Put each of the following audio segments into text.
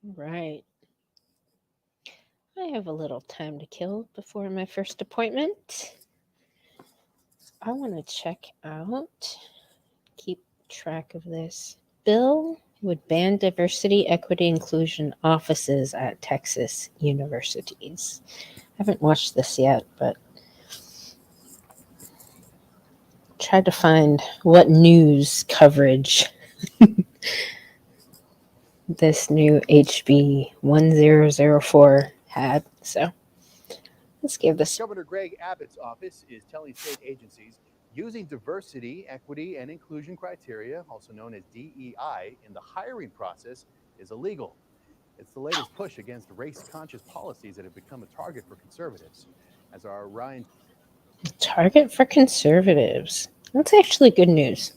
Right. I have a little time to kill before my first appointment. I want to check out, keep track of this. Bill would ban diversity, equity, inclusion offices at Texas universities. I haven't watched this yet, but tried to find what news coverage this new HB 1004 had. So let's give this. Governor Greg Abbott's office is telling state agencies using diversity, equity, and inclusion criteria, also known as DEI, in the hiring process is illegal. It's the latest push against race conscious policies that have become a target for conservatives. As our Ryan Target for conservatives. That's actually good news.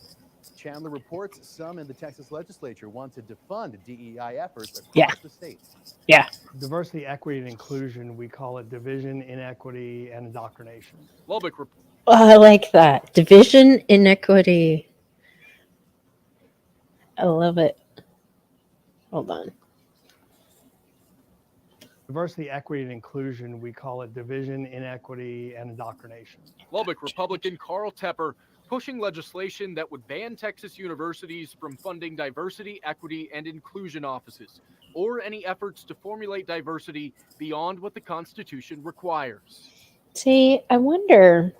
Chandler reports, some in the Texas legislature want to defund DEI efforts Yeah, across the state. yeah. Diversity, equity, and inclusion, we call it division, inequity, and indoctrination. Lubbock Oh, I like that. Division, inequity. I love it. Hold on. Diversity, equity, and inclusion, we call it division, inequity, and indoctrination. Lubbock Republican Carl Tepper pushing legislation that would ban Texas universities from funding diversity, equity, and inclusion offices, or any efforts to formulate diversity beyond what the Constitution requires. See, I wonder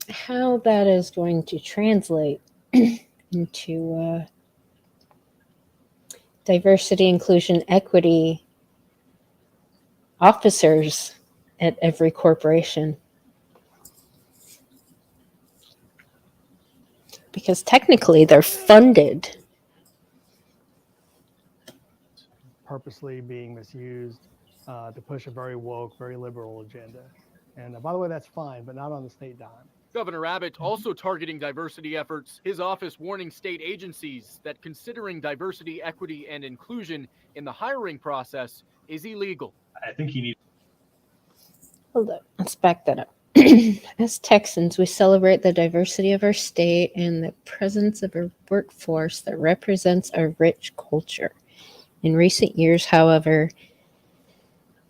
how that is going to translate into diversity, inclusion, equity officers at every corporation. Because technically they're funded. Purposely being misused to push a very woke, very liberal agenda. And by the way, that's fine, but not on the state dime. Governor Abbott also targeting diversity efforts, his office warning state agencies that considering diversity, equity, and inclusion in the hiring process is illegal. I think he needs. Hold up, let's back that up. As Texans, we celebrate the diversity of our state and the presence of a workforce that represents our rich culture. In recent years, however,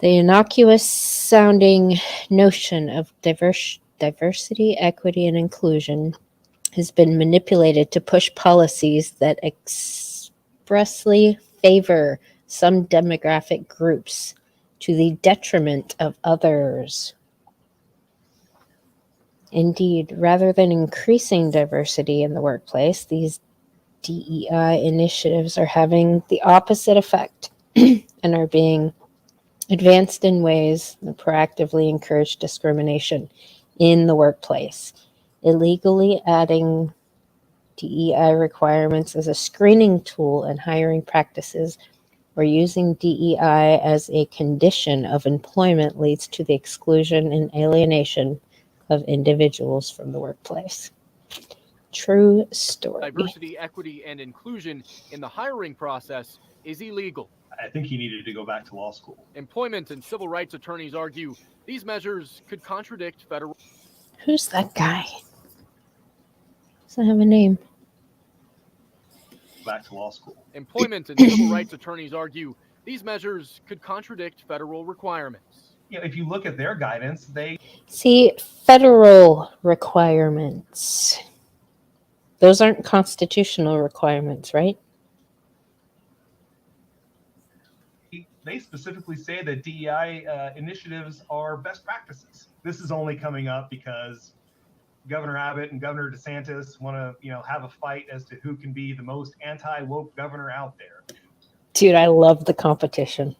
the innocuous sounding notion of diversity, equity, and inclusion has been manipulated to push policies that expressly favor some demographic groups to the detriment of others. Indeed, rather than increasing diversity in the workplace, these DEI initiatives are having the opposite effect and are being advanced in ways that proactively encourage discrimination in the workplace. Illegally adding DEI requirements as a screening tool in hiring practices or using DEI as a condition of employment leads to the exclusion and alienation of individuals from the workplace. True story. Diversity, equity, and inclusion in the hiring process is illegal. I think he needed to go back to law school. Employment and civil rights attorneys argue these measures could contradict federal. Who's that guy? Doesn't have a name. Back to law school. Employment and civil rights attorneys argue these measures could contradict federal requirements. You know, if you look at their guidance, they See, federal requirements. Those aren't constitutional requirements, right? specifically say that DEI initiatives are best practices. This is only coming up because Governor Abbott and Governor DeSantis want to, have a fight as to who can be the most anti-woke governor out there. Dude, I love the competition.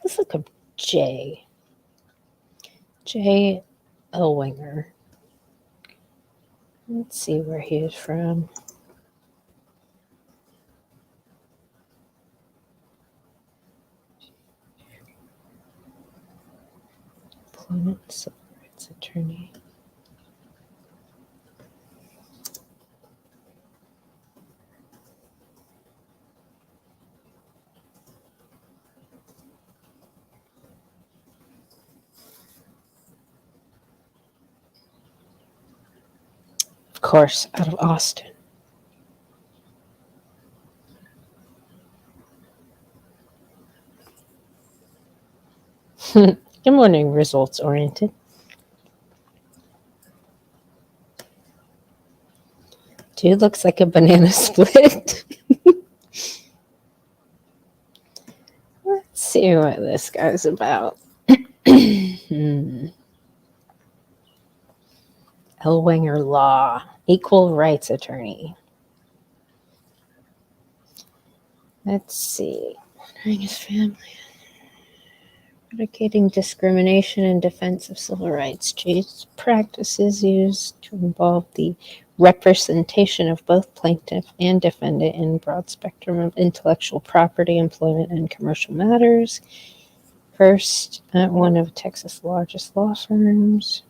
Let's look up Jay Elwinger. Let's see where he is from. Employment civil rights attorney. Of course, out of Austin. Good morning, results oriented. Dude looks like a banana split. Let's see what this guy's about. Elwanger Law, equal rights attorney. Let's see. Honoring his family. Eradicating discrimination in defense of civil rights. These practices used to involve the representation of both plaintiff and defendant in broad spectrum of intellectual property, employment, and commercial matters. First at one of Texas' largest law firms.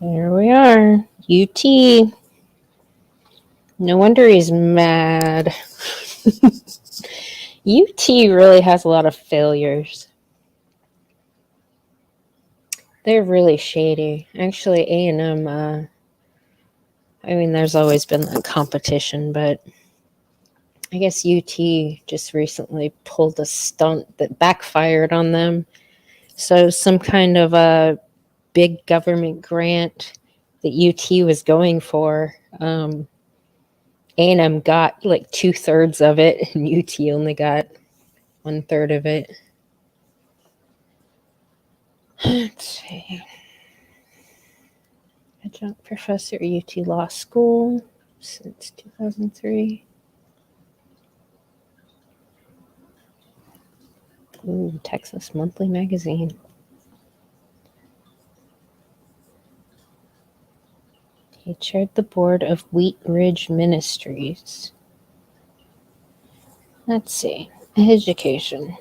There we are. UT. No wonder he's mad. UT really has a lot of failures. They're really shady. Actually, A&M, I mean, there's always been that competition, but I guess UT just recently pulled a stunt that backfired on them. So some kind of a big government grant that UT was going for, A&M got like 2/3 of it, and UT only got 1/3 of it. Let's see. Adjunct professor at UT Law School since 2003. Ooh, Texas Monthly Magazine. He chaired the board of Wheat Ridge Ministries. Let's see. Education.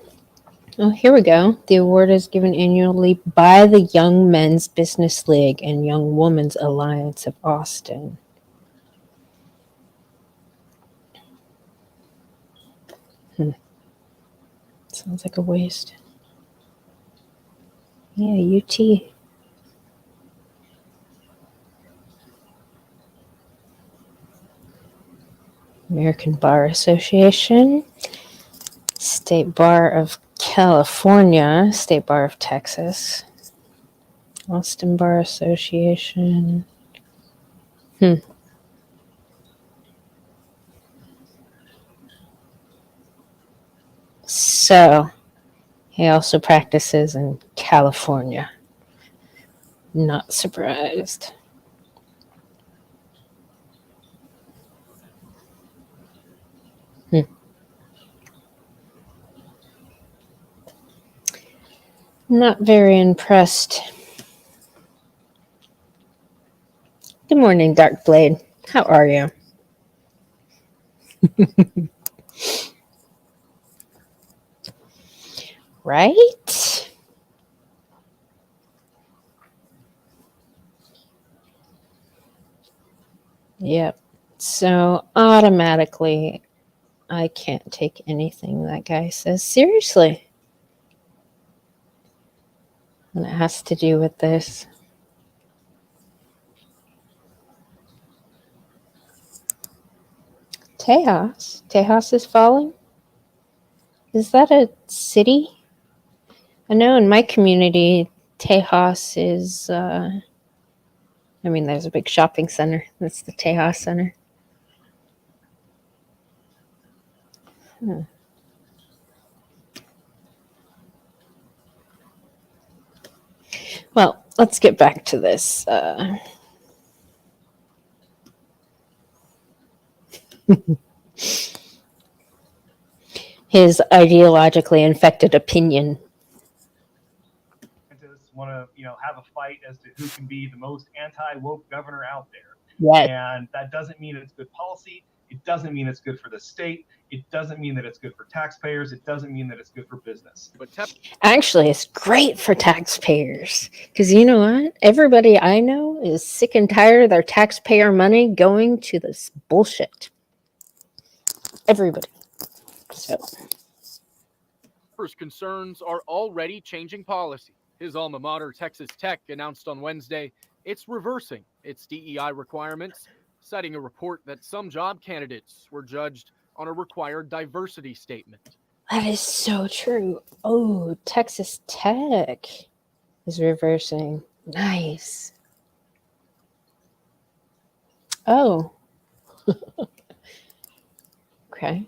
Oh, here we go. The award is given annually by the Young Men's Business League and Young Women's Alliance of Austin. Sounds like a waste. Yeah, UT. American Bar Association, State Bar of California, State Bar of Texas, Austin Bar Association. So, he also practices in California. Not surprised. Not very impressed. Good morning, Dark Blade. How are you? Right? Yep. So automatically, I can't take anything that guy says seriously. And it has to do with this. Tejas. Tejas is falling? Is that a city? I know in my community, Tejas is, there's a big shopping center. That's the Tejas Center. Well, let's get back to this. His ideologically infected opinion. Want to, have a fight as to who can be the most anti-woke governor out there. Yes. And that doesn't mean it's good policy. It doesn't mean it's good for the state. It doesn't mean that it's good for taxpayers. It doesn't mean that it's good for business. But Actually, it's great for taxpayers. Because you know what? Everybody I know is sick and tired of their taxpayer money going to this bullshit. Everybody. So. Tepper's concerns are already changing policy. His alma mater, Texas Tech, announced on Wednesday it's reversing its DEI requirements, citing a report that some job candidates were judged on a required diversity statement. That is so true. Oh, Texas Tech is reversing. Nice. Oh. Okay.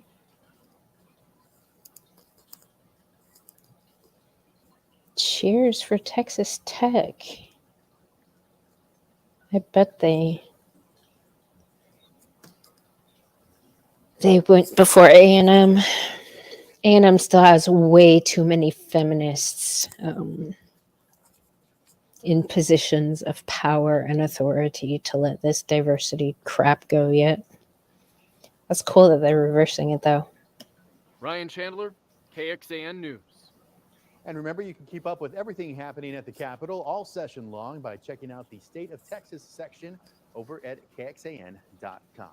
Cheers for Texas Tech. I bet they went before A&M. A&M still has way too many feminists in positions of power and authority to let this diversity crap go yet. That's cool that they're reversing it, though. Ryan Chandler, KXAN News. And remember, you can keep up with everything happening at the Capitol all session long by checking out the State of Texas section over at KXAN.com.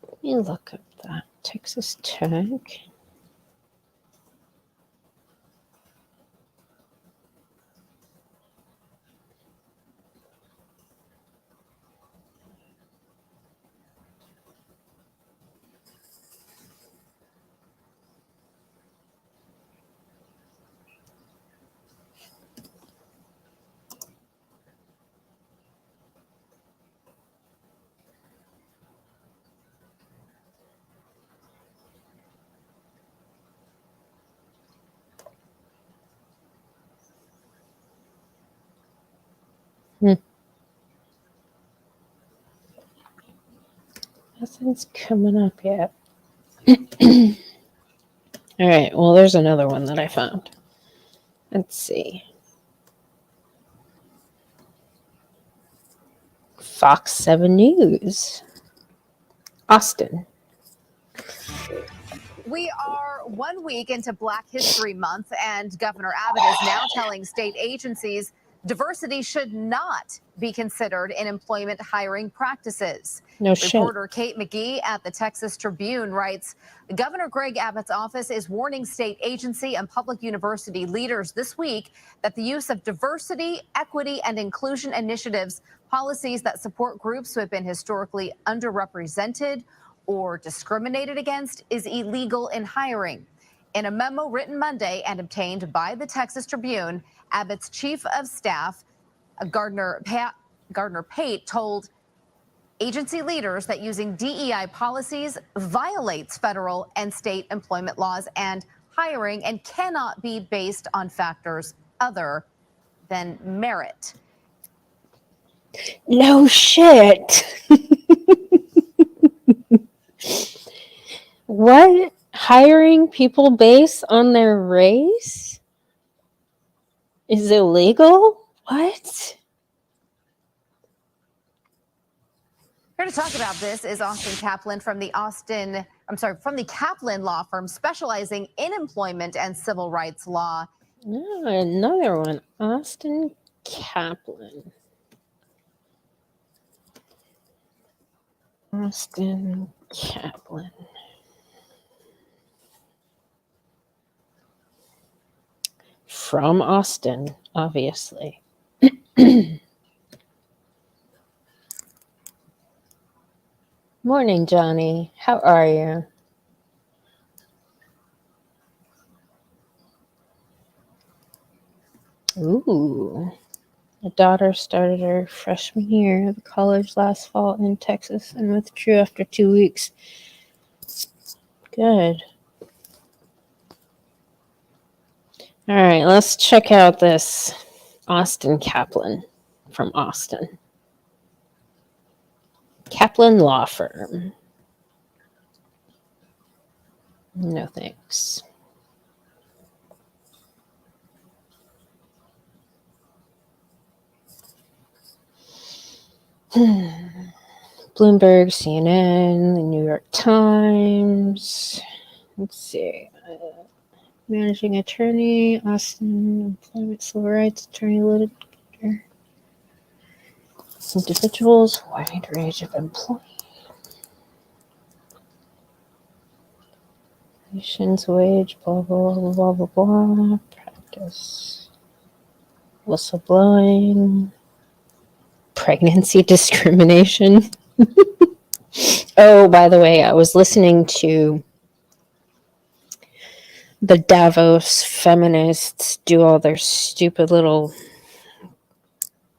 Let me look up that. Texas Tech. Nothing's coming up yet. All right, well, there's another one that I found. Let's see. Fox 7 News. Austin. We are 1 week into Black History Month, and Governor Abbott is now telling state agencies diversity should not be considered in employment hiring practices. No shit. Reporter Kate McGee at the Texas Tribune writes, Governor Greg Abbott's office is warning state agency and public university leaders this week that the use of diversity, equity, and inclusion initiatives, policies that support groups who have been historically underrepresented or discriminated against, is illegal in hiring. In a memo written Monday and obtained by the Texas Tribune, Abbott's chief of staff, Gardner Pate, told agency leaders that using DEI policies violates federal and state employment laws and hiring and cannot be based on factors other than merit. No shit. What? Hiring people based on their race is illegal? What? Here to talk about this is Austin Kaplan from the Kaplan law firm specializing in employment and civil rights law. Oh, another one. Austin Kaplan. Austin Kaplan. From Austin, obviously. Morning, Johnny. How are you? Ooh. My daughter started her freshman year of college last fall in Texas and withdrew after 2 weeks. Good. All right, let's check out this Austin Kaplan from Austin. Kaplan Law Firm. No thanks. Bloomberg, CNN, the New York Times. Let's see. Managing attorney, Austin Employment Civil Rights Attorney litigator. Individuals, wide range of employees. Nation's wage, blah, blah, blah, blah, blah, blah. Practice. Whistleblowing. Pregnancy discrimination. Oh, by the way, I was listening to the Davos feminists do all their stupid little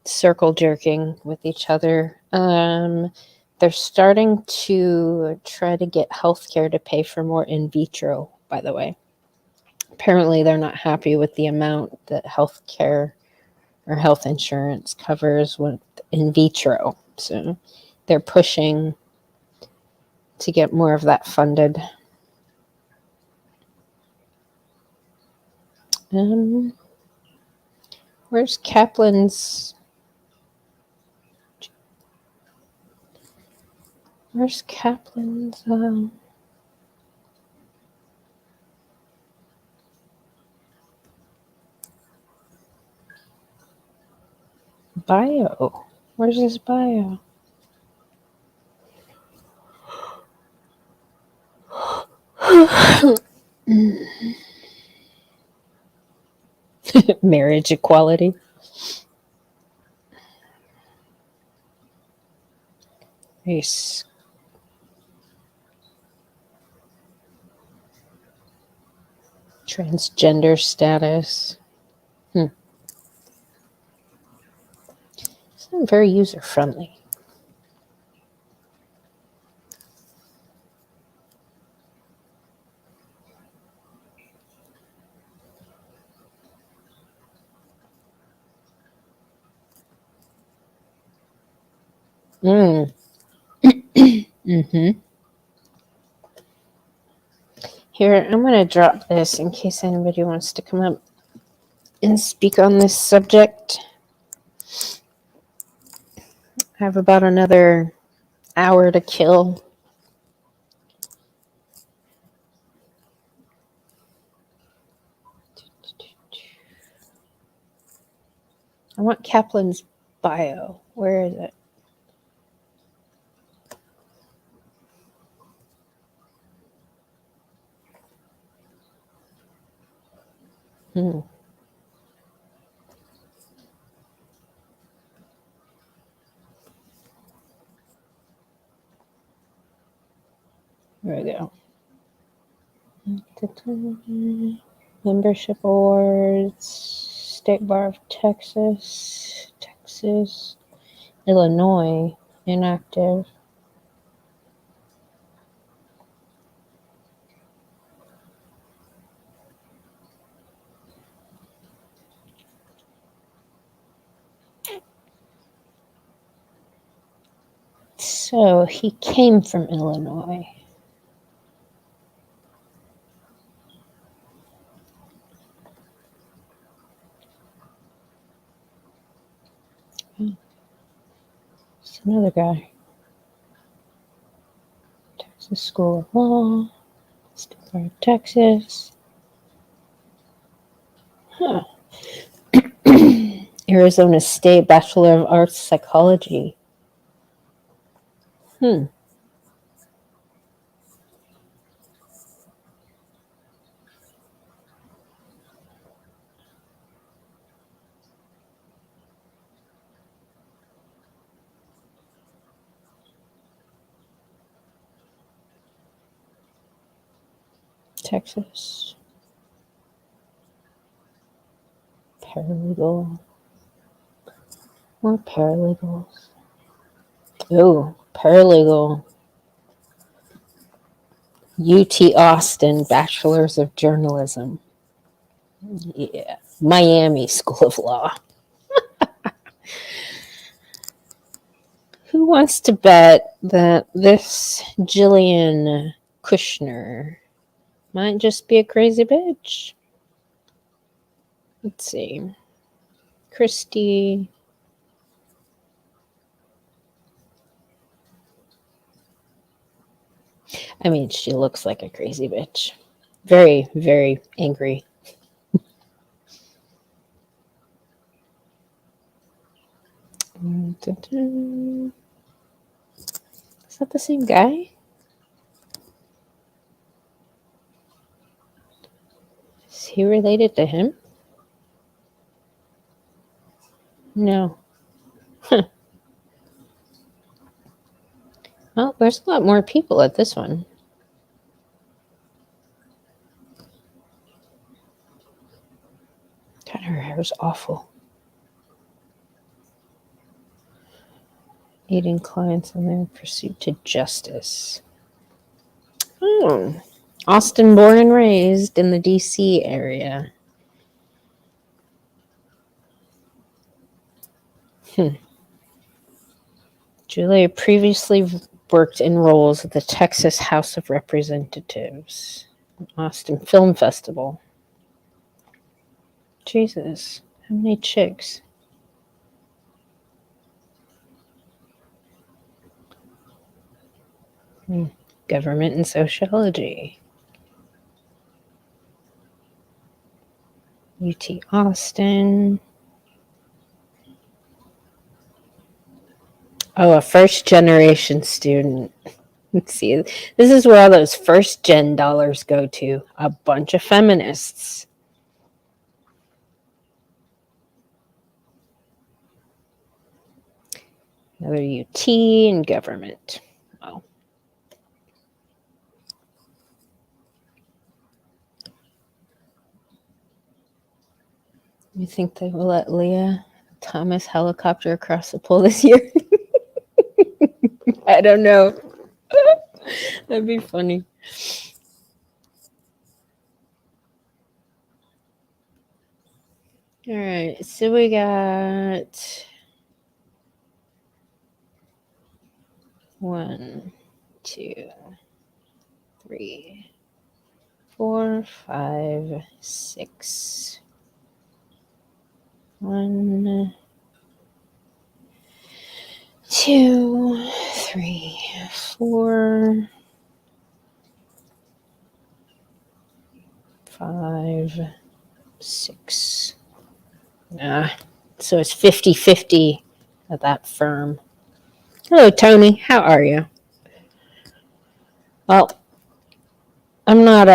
circle jerking with each other. They're starting to try to get healthcare to pay for more in vitro, by the way. Apparently, they're not happy with the amount that healthcare or health insurance covers with in vitro. So they're pushing to get more of that funded. Where's Kaplan's? Where's Kaplan's? Bio. Where's his bio? Marriage equality. Race. Transgender status. It's not very user friendly. Here, I'm going to drop this in case anybody wants to come up and speak on this subject. I have about another hour to kill. I want Kaplan's bio. Where is it? There we go. Membership awards, State Bar of Texas, Illinois, inactive. So he came from Illinois. It's another guy. Texas School of Law, State Bar of Texas. Huh. Arizona State Bachelor of Arts Psychology. Texas. Paralegal. More paralegals. Oh, paralegal. UT Austin, Bachelors of Journalism. Yeah. Miami School of Law. Who wants to bet that this Jillian Kushner might just be a crazy bitch? Let's see. Christy. I mean, she looks like a crazy bitch. Very, very angry. Is that the same guy? Is he related to him? No. Well, there's a lot more people at this one. God, her hair is awful. Aiding clients in their pursuit to justice. Oh, Austin, born and raised in the DC area. Julia previously worked in roles at the Texas House of Representatives, Austin Film Festival. Jesus, how many chicks? Government and sociology. UT Austin. Oh, a first generation student. Let's see. This is where all those first gen dollars go to. A bunch of feminists. Another UT and government. Oh. You think they will let Leah Thomas helicopter across the pool this year? I don't know. That'd be funny. All right, so we got 1, 2, 3, 4, 5, 6. 1, 2, 3, 4, 5, 6. So it's 50-50 at that firm. Hello, Tony. How are you? Well, I'm not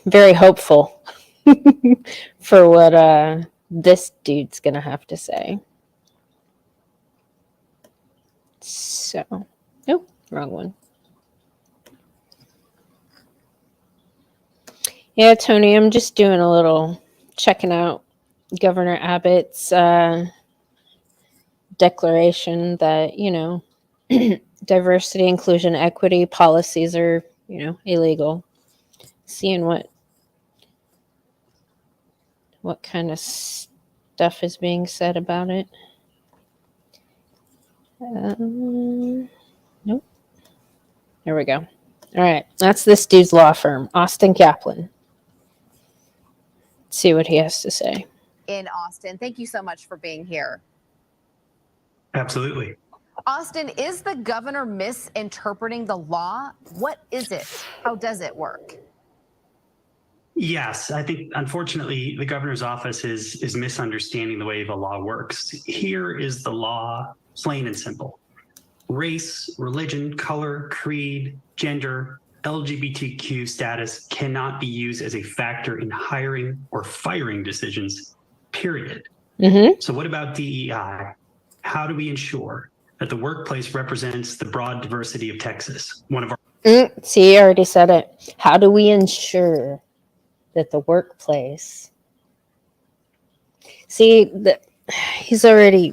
very hopeful for what this dude's gonna have to say. So, oh, wrong one. Yeah, Tony, I'm just doing a little checking out Governor Abbott's declaration that, you know, diversity, inclusion, equity policies are, you know, illegal. Seeing what kind of stuff is being said about it. Nope. There we go. All right, that's this dude's law firm, Austin Kaplan. Let's see what he has to say. In Austin, thank you so much for being here. Absolutely. Austin, is the governor misinterpreting the law? What is it? How does it work? Yes, I think unfortunately the governor's office is misunderstanding the way the law works. Here is the law, plain and simple. Race, religion, color, creed, gender, LGBTQ status cannot be used as a factor in hiring or firing decisions, period. Mm-hmm. So what about DEI? How do we ensure that the workplace represents the broad diversity of Texas? One of our See, I already said it. How do we ensure that the workplace? See, that he's already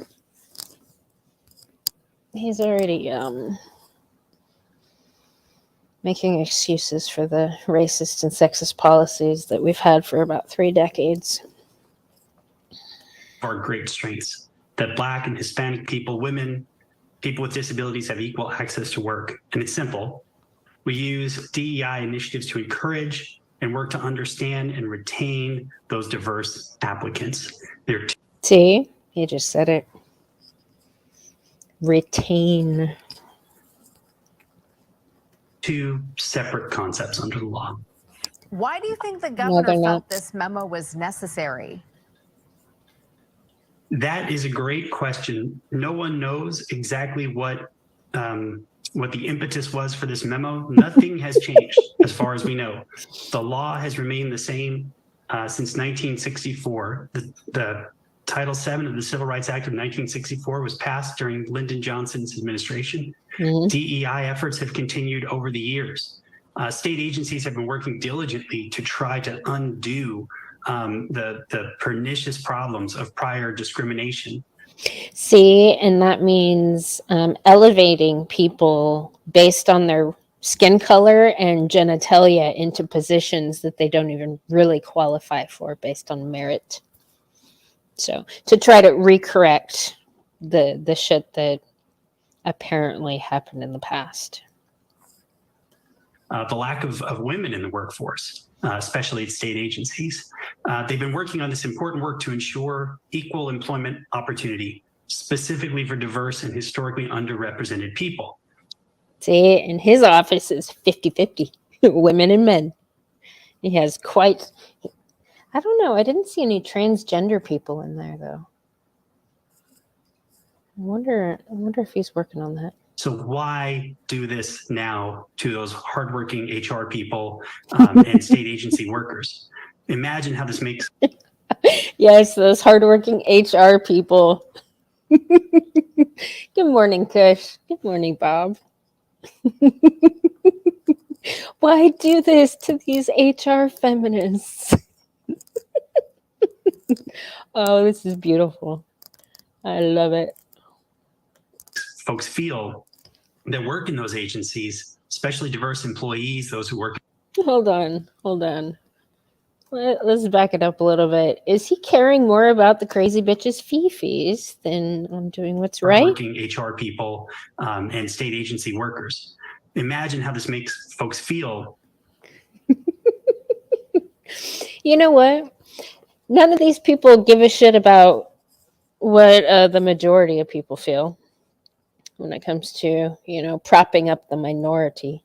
making excuses for the racist and sexist policies that we've had for about 3 decades. our great strengths, that Black and Hispanic people, women, people with disabilities have equal access to work. And it's simple. We use DEI initiatives to encourage and work to understand and retain those diverse applicants. See, he just said it. Retain. 2 separate concepts under the law. Why do you think the they're governor not. felt this memo was necessary? That is a great question. No one knows exactly what the impetus was for this memo. Nothing has changed as far as we know. The law has remained the same since 1964. The Title VII of the Civil Rights Act of 1964 was passed during Lyndon Johnson's administration. Mhm. DEI efforts have continued over the years. State agencies have been working diligently to try to undo the pernicious problems of prior discrimination. See, and that means elevating people based on their skin color and genitalia into positions that they don't even really qualify for based on merit. So to try to recorrect the shit that apparently happened in the past. The lack of women in the workforce, especially at state agencies. They've been working on this important work to ensure equal employment opportunity, specifically for diverse and historically underrepresented people. See, in his office is 50-50, women and men. He has quite, I don't know, I didn't see any transgender people in there though. I wonder if he's working on that. So why do this now to those hardworking HR people and state agency workers? Imagine how this makes. Yes, those hardworking HR people. Good morning, Kush. Good morning, Bob. Why do this to these HR feminists? Oh, this is beautiful. I love it. Folks feel that work in those agencies, especially diverse employees, those who work. Hold on. Let's back it up a little bit. Is he caring more about the crazy bitches' fees than on doing what's right? Working HR people and state agency workers. Imagine how this makes folks feel. You know what? None of these people give a shit about what the majority of people feel when it comes to, propping up the minority.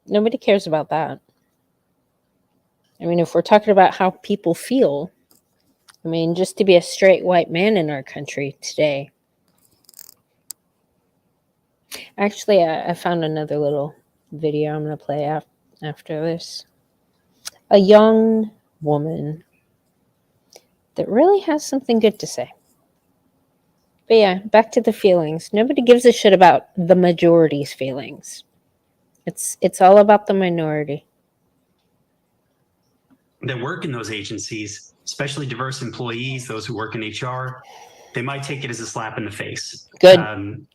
Nobody cares about that. I mean, if we're talking about how people feel, I mean, just to be a straight white man in our country today. Actually, I found another little video I'm going to play after this. A young woman that really has something good to say. But yeah, back to the feelings. Nobody gives a shit about the majority's feelings. It's all about the minority. That work in those agencies, especially diverse employees, those who work in HR, they might take it as a slap in the face. Good.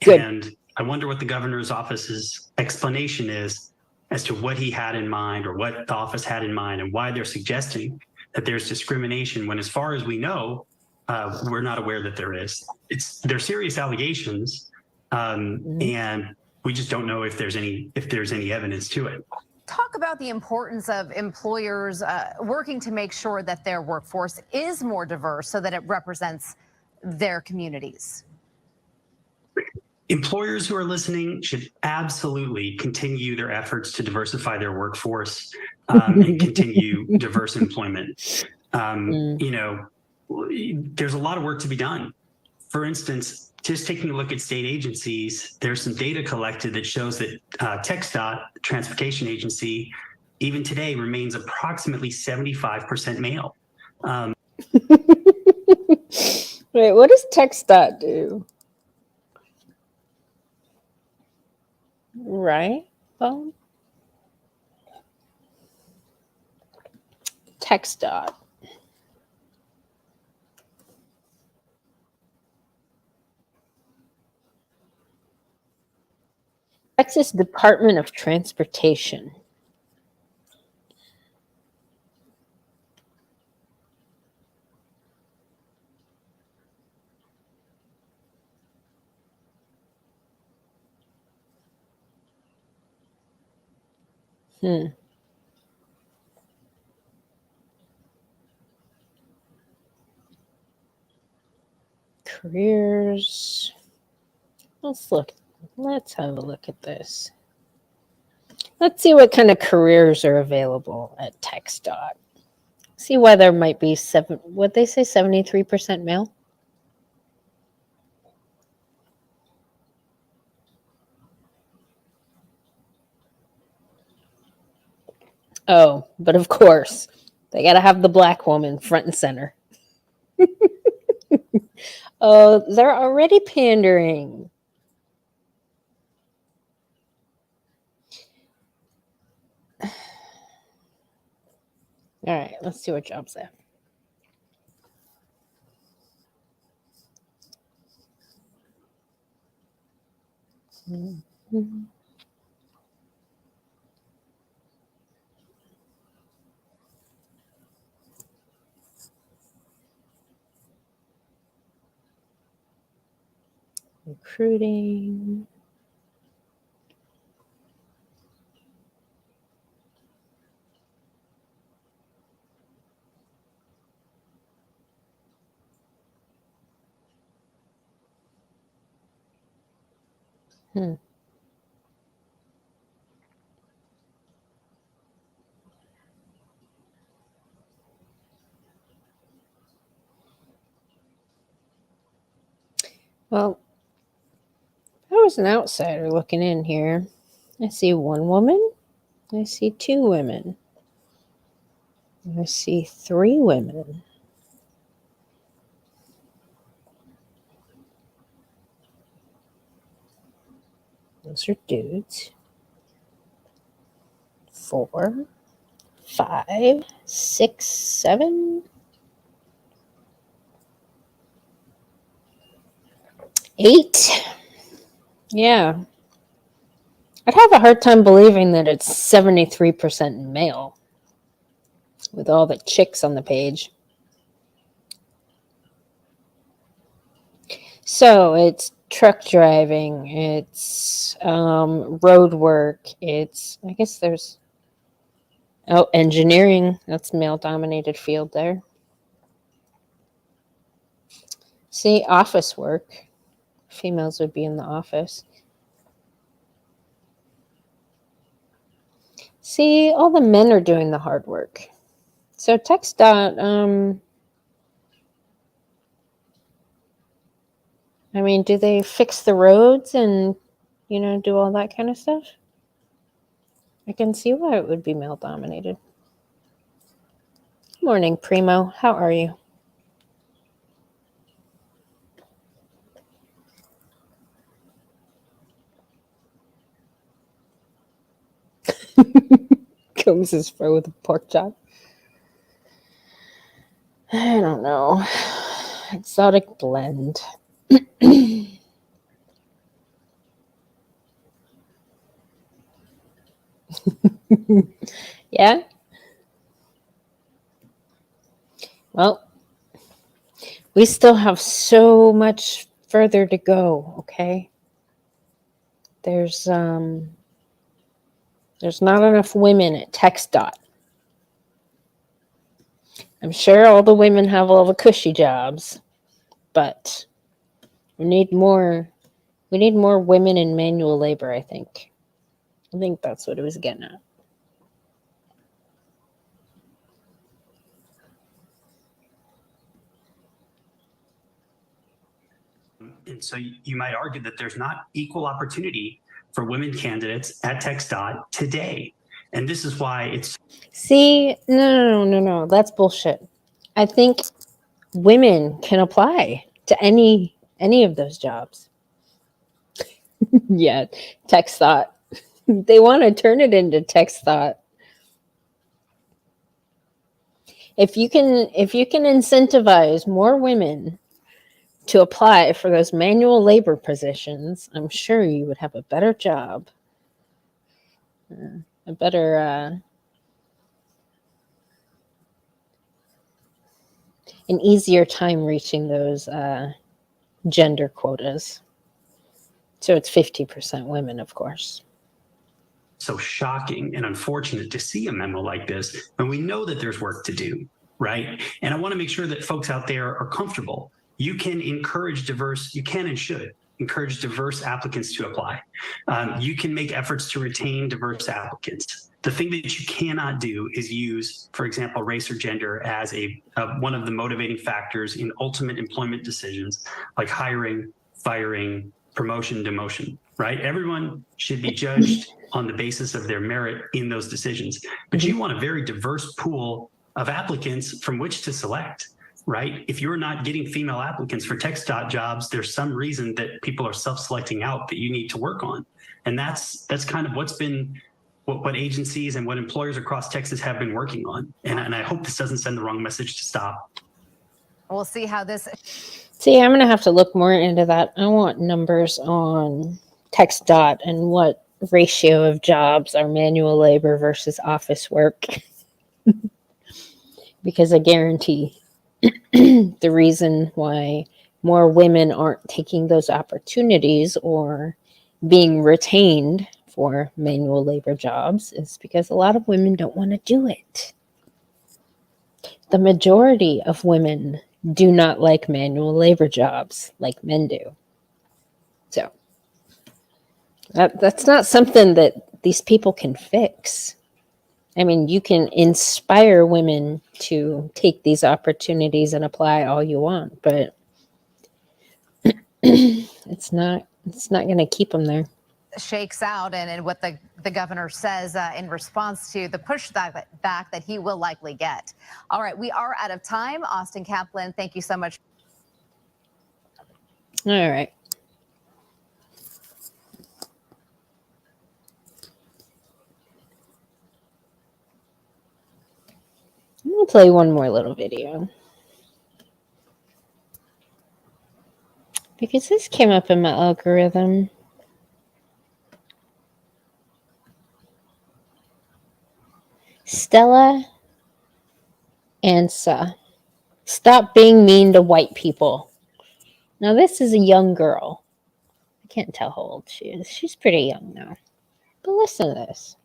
Good. And I wonder what the governor's office's explanation is as to what he had in mind or what the office had in mind and why they're suggesting that there's discrimination when, as far as we know, we're not aware that there is. They're serious allegations, and we just don't know if there's any evidence to it. Talk about the importance of employers working to make sure that their workforce is more diverse so that it represents their communities. Employers who are listening should absolutely continue their efforts to diversify their workforce and continue diverse employment. There's a lot of work to be done. For instance, just taking a look at state agencies, there's some data collected that shows that TxDOT, the transportation agency, even today remains approximately 75% male. Wait, what does TxDOT do? Right? Well, TxDOT. Texas Department of Transportation. Careers. Let's have a look at this. Let's see what kind of careers are available at TxDOT. See why there might be 73% male? Oh, but of course, they got to have the black woman front and center. Oh, they're already pandering. All right, let's see what jobs they have. Mhm. Recruiting. Hmm. Well, I was an outsider looking in here. I see one woman. I see two women. I see three women. Those are dudes. 4, 5, 6, 7, 8. Yeah. I'd have a hard time believing that it's 73% male with all the chicks on the page. So it's truck driving, it's road work, it's, I guess there's, engineering. That's male dominated field there. See, office work. Females would be in the office. See, all the men are doing the hard work. So TxDOT, I mean, do they fix the roads and, do all that kind of stuff? I can see why it would be male dominated. Morning, Primo. How are you? Combs his fur with a pork chop. I don't know. Exotic blend. Yeah? Well, we still have so much further to go, okay? There's not enough women at TxDOT. I'm sure all the women have all the cushy jobs, but we need more women in manual labor, I think. I think that's what it was getting at. And so you might argue that there's not equal opportunity for women candidates at TxDOT today. And this is why it's... See, no. That's bullshit. I think women can apply to any of those jobs. Yeah, TxDOT. They want to turn it into TxDOT. If you can incentivize more women to apply for those manual labor positions, I'm sure you would have a better job, a better an easier time reaching those gender quotas. So it's 50% women, of course. So shocking and unfortunate to see a memo like this, and we know that there's work to do, right? And I want to make sure that folks out there are comfortable. You can encourage you can and should encourage diverse applicants to apply. You can make efforts to retain diverse applicants. The thing that you cannot do is use, for example, race or gender as one of the motivating factors in ultimate employment decisions, like hiring, firing, promotion, demotion, right? Everyone should be judged on the basis of their merit in those decisions. But you want a very diverse pool of applicants from which to select, right? If you're not getting female applicants for TxDOT jobs, there's some reason that people are self-selecting out that you need to work on. And that's kind of what's been what agencies and what employers across Texas have been working on. And I hope this doesn't send the wrong message to stop. We'll see how this. See, I'm going to have to look more into that. I want numbers on TxDOT and what ratio of jobs are manual labor versus office work. Because I guarantee the reason why more women aren't taking those opportunities or being retained for manual labor jobs is because a lot of women don't want to do it. The majority of women do not like manual labor jobs like men do. So that's not something that these people can fix. I mean, you can inspire women to take these opportunities and apply all you want, but it's not going to keep them there. Shakes out and what the governor says in response to the pushback that he will likely get. All right, we are out of time. Austin Kaplan, thank you so much. All right. I'm going to play one more little video. Because this came up in my algorithm. Stella Ansa. Stop being mean to white people. Now, this is a young girl. I can't tell how old she is. She's pretty young now. But listen to this.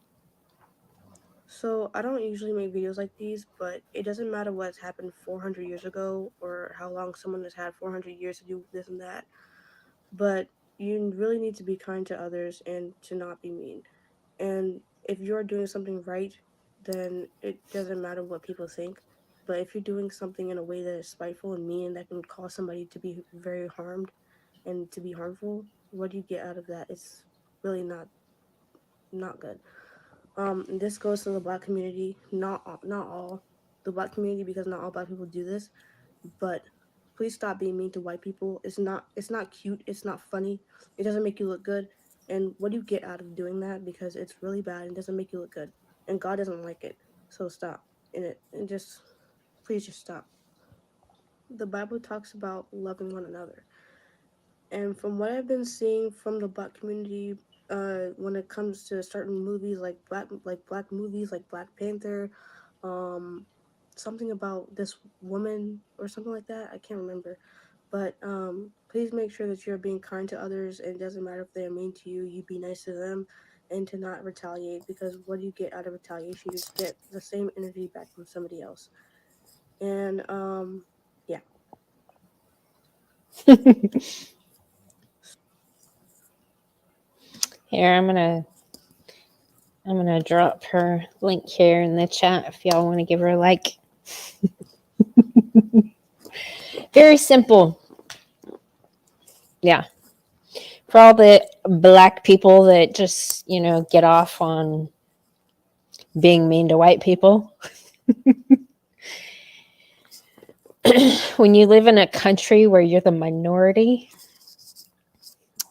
So I don't usually make videos like these, but it doesn't matter what's happened 400 years ago or how long someone has had 400 years to do this and that. But you really need to be kind to others and to not be mean. And if you're doing something right, then it doesn't matter what people think. But if you're doing something in a way that is spiteful and mean and that can cause somebody to be very harmed and to be harmful, what do you get out of that? It's really not good. This goes to the Black community, not all the Black community, because not all Black people do this, but please stop being mean to white people. It's not cute, it's not funny, it doesn't make you look good. And what do you get out of doing that? Because it's really bad and doesn't make you look good, and God doesn't like it. So stop and please just stop. The Bible talks about loving one another, and from what I've been seeing from the Black community, when it comes to certain movies like black movies like Black Panther, something about this woman or something like that, I can't remember, but please make sure that you're being kind to others, and it doesn't matter if they're mean to you, you be nice to them and to not retaliate, because what do you get out of retaliation? You just get the same energy back from somebody else. And yeah. Here, I'm gonna drop her link here in the chat if y'all want to give her a like. Very simple. Yeah. For all the Black people that just, get off on being mean to white people. When you live in a country where you're the minority,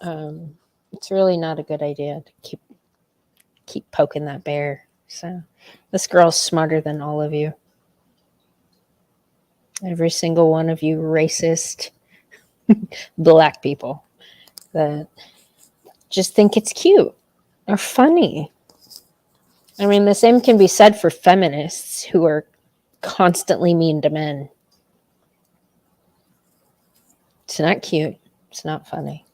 it's really not a good idea to keep poking that bear. So this girl's smarter than all of you. Every single one of you racist Black people that just think it's cute or funny. I mean, the same can be said for feminists who are constantly mean to men. It's not cute. It's not funny.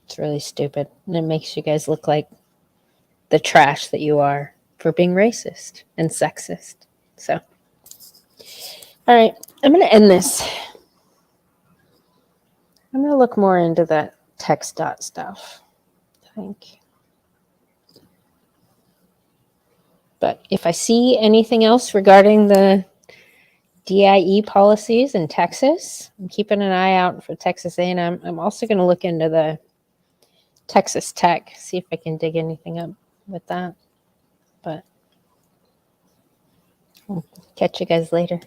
It's really stupid. And it makes you guys look like the trash that you are for being racist and sexist. So, all right, I'm going to end this. I'm going to look more into that TxDOT stuff, I think. But if I see anything else regarding the DIE policies in Texas, I'm keeping an eye out for Texas A&M. I'm also going to look into the Texas Tech, see if I can dig anything up with that. But I'll catch you guys later.